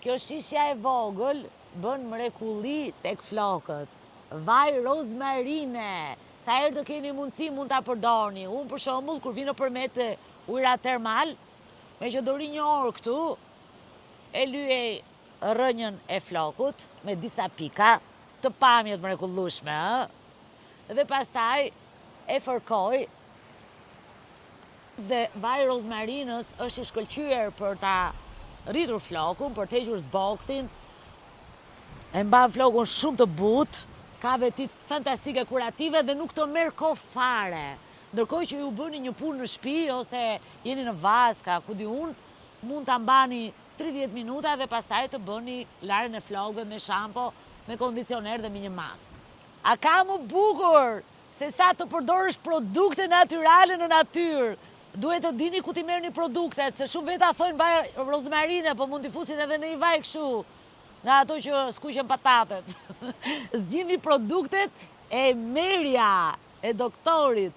Kjo shishja e vogël bën mrekulli tek flokët. Vaj rozmarine. Sa herë do keni mundësi mund ta përdorni. Unë për shembull kur vi nëpërmjet ujëra termal, me që do ri një orë këtu, e lyej rrënjën e flokut me disa pika, të pamjet mrekullueshme, dhe pastaj e fërkoj. Dhe vaj rozmarinës është i shkëlqyer për ta rritur flokun, për të hequr zbokthin, e mban flokun shumë të butë, ka veti fantastike kurative dhe nuk të merr kohë fare. Ndërkohë që ju bëni një punë në shtëpi ose jeni në vaska, ku di unë, mund ta mbani 30 minuta dhe pastaj të bëni larjen e flokëve me shampo, me kondicioner dhe me një maskë. A ka më bukur se sa të përdorësh produkte natyrale në natyrë? Duhet të dini ku t'i merrni produktet, se shumë veta thonë vaj rozmarine, po mund t'i fusin edhe në një vaj kështu, nga ato që skuqen patatet. Zgjidhni produktet e merja e doktorit.